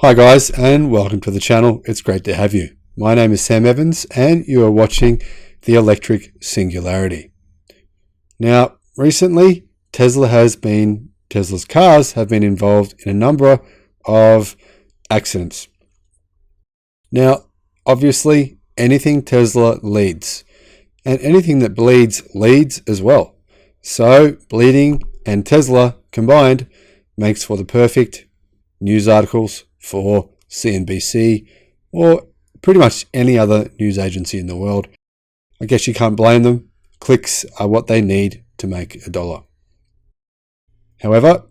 Hi guys, and welcome to the channel. It's great to have you. My name is Sam Evans and you are watching the Electric Singularity. Now, recently Tesla's cars have been involved in a number of accidents. Now, obviously anything Tesla leads, and anything that bleeds leads as well. So bleeding and Tesla combined makes for the perfect news articles for CNBC or pretty much any other news agency in the world. I guess you can't blame them. Clicks are what they need to make a dollar. However,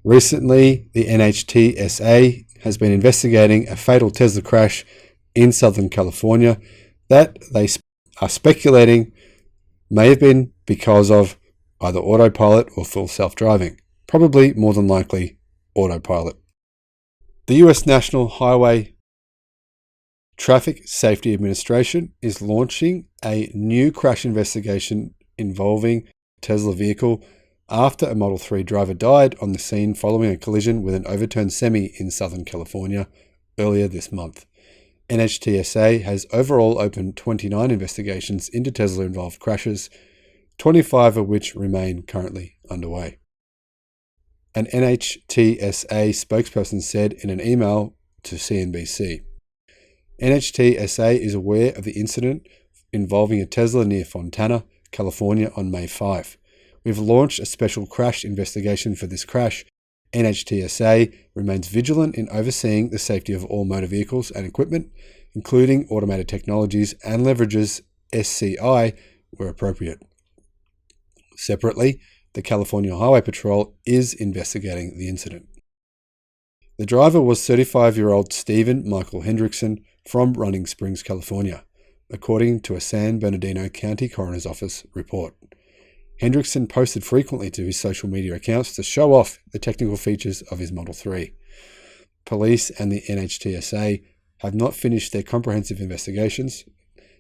recently the NHTSA has been investigating a fatal Tesla crash in Southern California that they are speculating may have been because of either autopilot or full self-driving. Probably more than likely autopilot. The US National Highway Traffic Safety Administration is launching a new crash investigation involving a Tesla vehicle after a Model 3 driver died on the scene following a collision with an overturned semi in Southern California earlier this month. NHTSA has overall opened 29 investigations into Tesla-involved crashes, 25 of which remain currently underway. An NHTSA spokesperson said in an email to CNBC. NHTSA is aware of the incident involving a Tesla near Fontana, California on May 5. We've launched a special crash investigation for this crash. NHTSA remains vigilant in overseeing the safety of all motor vehicles and equipment, including automated technologies, and leverages SCI where appropriate. Separately, the California Highway Patrol is investigating the incident. The driver was 35-year-old Stephen Michael Hendrickson from Running Springs, California, according to a San Bernardino County Coroner's Office report. Hendrickson posted frequently to his social media accounts to show off the technical features of his Model 3. Police and the NHTSA have not finished their comprehensive investigations,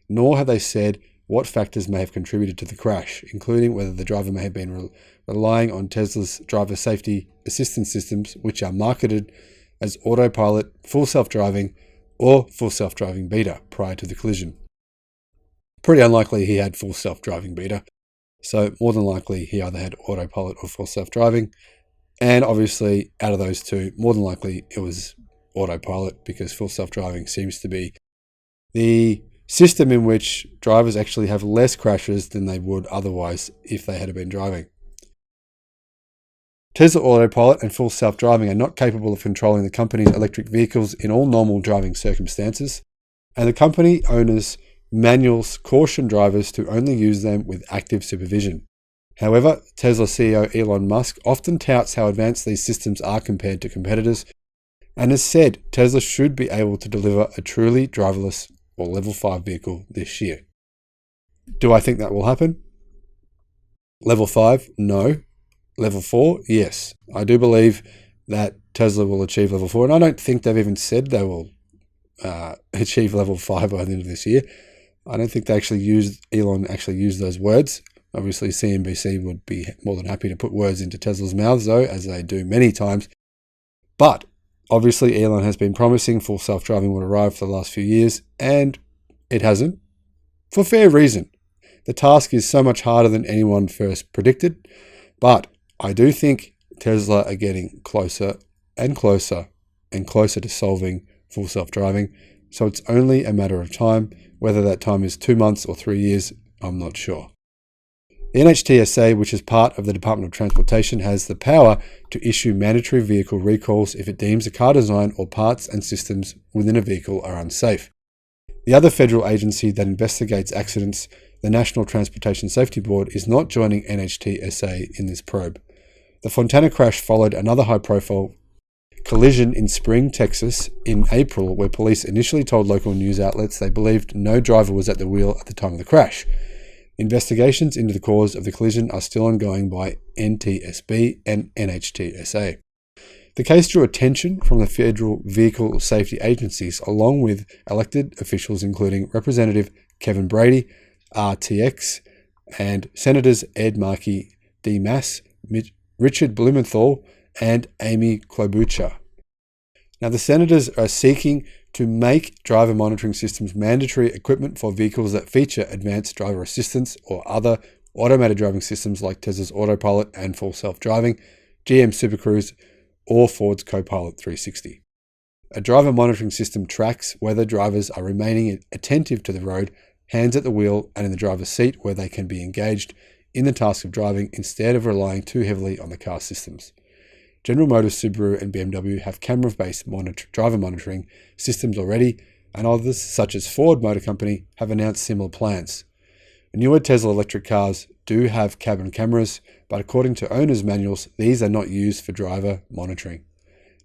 nor have they said what factors may have contributed to the crash, including whether the driver may have been relying on Tesla's driver safety assistance systems, which are marketed as autopilot, full self-driving, or full self-driving beta prior to the collision. Pretty unlikely he had full self-driving beta, so more than likely he either had autopilot or full self-driving, and obviously out of those two, more than likely it was autopilot, because full self-driving seems to be the system in which drivers actually have less crashes than they would otherwise if they had been driving. Tesla Autopilot and Full Self-Driving are not capable of controlling the company's electric vehicles in all normal driving circumstances, and the company owners' manuals caution drivers to only use them with active supervision. However, Tesla CEO Elon Musk often touts how advanced these systems are compared to competitors, and has said Tesla should be able to deliver a truly driverless or level 5 vehicle this year. Do I think that will happen? Level 5? No. Level 4? Yes. I do believe that Tesla will achieve level 4, and I don't think they've even said they will achieve level 5 by the end of this year. I don't think Elon actually used those words. Obviously, CNBC would be more than happy to put words into Tesla's mouths, though, as they do many times. But obviously, Elon has been promising full self-driving would arrive for the last few years, and it hasn't, for fair reason. The task is so much harder than anyone first predicted, but I do think Tesla are getting closer and closer and closer to solving full self-driving, so it's only a matter of time. Whether that time is 2 months or 3 years, I'm not sure. The NHTSA, which is part of the Department of Transportation, has the power to issue mandatory vehicle recalls if it deems a car design or parts and systems within a vehicle are unsafe. The other federal agency that investigates accidents, the National Transportation Safety Board, is not joining NHTSA in this probe. The Fontana crash followed another high-profile collision in Spring, Texas in April, where police initially told local news outlets they believed no driver was at the wheel at the time of the crash. Investigations into the cause of the collision are still ongoing by NTSB and NHTSA. The case drew attention from the federal vehicle safety agencies, along with elected officials including Representative Kevin Brady, RTX, and Senators Ed Markey, D. Mass, Richard Blumenthal, and Amy Klobuchar. Now, the senators are seeking to make driver monitoring systems mandatory equipment for vehicles that feature advanced driver assistance or other automated driving systems like Tesla's Autopilot and Full Self-Driving, GM Super Cruise, or Ford's Copilot 360. A driver monitoring system tracks whether drivers are remaining attentive to the road, hands at the wheel and in the driver's seat, where they can be engaged in the task of driving instead of relying too heavily on the car systems. General Motors, Subaru and BMW have camera-based driver monitoring systems already, and others such as Ford Motor Company have announced similar plans. Newer Tesla electric cars do have cabin cameras, but according to owners' manuals, these are not used for driver monitoring.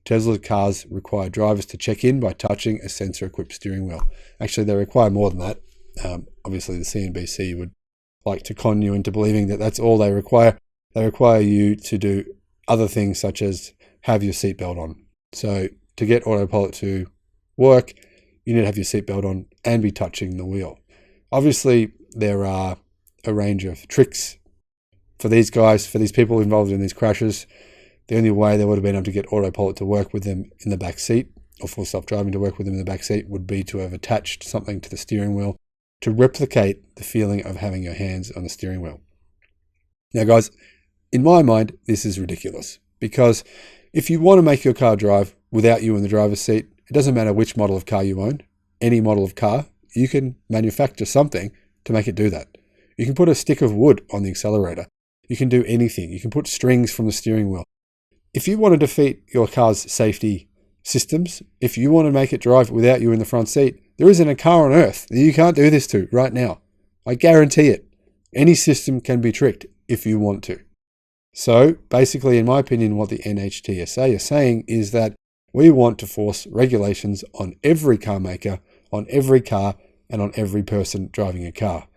Tesla cars require drivers to check in by touching a sensor-equipped steering wheel. Actually, they require more than that. Obviously, the CNBC would like to con you into believing that that's all they require. They require you to do other things such as have your seatbelt on. So to get Autopilot to work, you need to have your seatbelt on and be touching the wheel. Obviously, there are a range of tricks for these guys, for these people involved in these crashes. The only way they would have been able to get Autopilot to work with them in the back seat, or Full Self-Driving to work with them in the back seat, would be to have attached something to the steering wheel to replicate the feeling of having your hands on the steering wheel. Now, guys, in my mind, this is ridiculous, because if you want to make your car drive without you in the driver's seat, it doesn't matter which model of car you own, any model of car, you can manufacture something to make it do that. You can put a stick of wood on the accelerator. You can do anything. You can put strings from the steering wheel. If you want to defeat your car's safety systems, if you want to make it drive without you in the front seat, there isn't a car on earth that you can't do this to right now. I guarantee it. Any system can be tricked if you want to. So basically, in my opinion, what the NHTSA is saying is that we want to force regulations on every car maker, on every car, and on every person driving a car.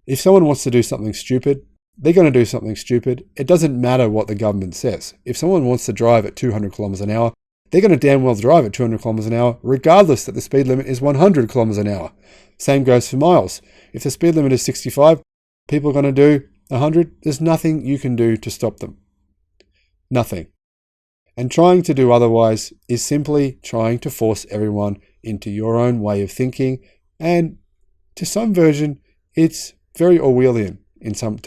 If someone wants to do something stupid, they're going to do something stupid. It doesn't matter what the government says. If someone wants to drive at 200 kilometers an hour, they're going to damn well drive at 200 kilometers an hour, regardless that the speed limit is 100 kilometers an hour. Same goes for miles. If the speed limit is 65, people are going to do 100. There's nothing you can do to stop them. Nothing. And trying to do otherwise is simply trying to force everyone into your own way of thinking. And to some version, it's very Orwellian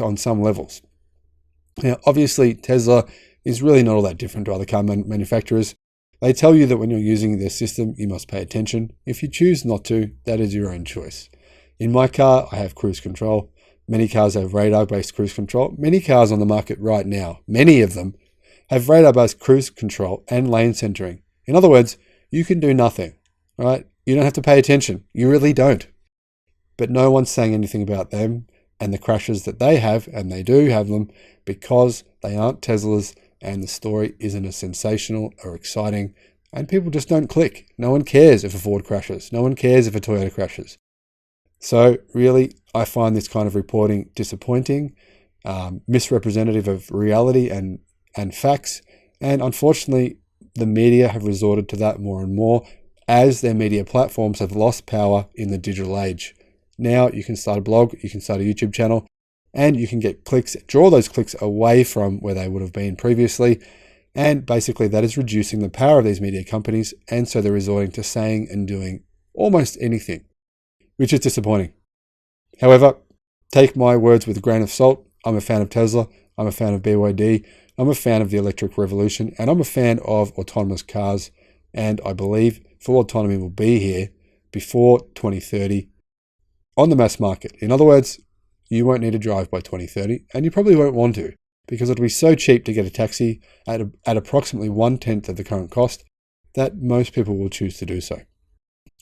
on some levels. Now, obviously, Tesla is really not all that different to other car manufacturers. They tell you that when you're using their system, you must pay attention. If you choose not to, that is your own choice. In my car, I have cruise control. Many cars have radar-based cruise control. Many cars on the market right now, many of them, have radar-based cruise control and lane centering. In other words, you can do nothing, right? You don't have to pay attention. You really don't. But no one's saying anything about them and the crashes that they have, and they do have them, because they aren't Teslas and the story isn't as sensational or exciting, and people just don't click. No one cares if a Ford crashes. No one cares if a Toyota crashes. So really, I find this kind of reporting disappointing, misrepresentative of reality and facts, and unfortunately, the media have resorted to that more and more as their media platforms have lost power in the digital age. Now you can start a blog, you can start a YouTube channel, and you can get clicks, draw those clicks away from where they would have been previously. And basically that is reducing the power of these media companies. And so they're resorting to saying and doing almost anything, which is disappointing. However, take my words with a grain of salt. I'm a fan of Tesla. I'm a fan of BYD. I'm a fan of the electric revolution, and I'm a fan of autonomous cars. And I believe full autonomy will be here before 2030 on the mass market. In other words, you won't need to drive by 2030, and you probably won't want to, because it'll be so cheap to get a taxi at approximately 1/10 of the current cost that most people will choose to do so.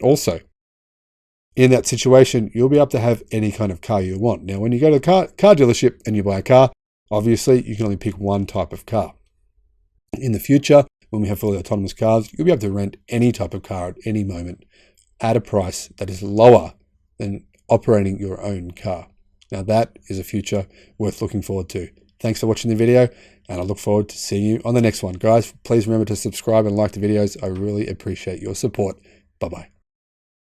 Also, in that situation, you'll be able to have any kind of car you want. Now, when you go to a car dealership and you buy a car, obviously you can only pick one type of car. In the future, when we have fully autonomous cars, you'll be able to rent any type of car at any moment at a price that is lower than operating your own car. Now that is a future worth looking forward to. Thanks for watching the video, and I look forward to seeing you on the next one. Guys, please remember to subscribe and like the videos. I really appreciate your support. Bye-bye.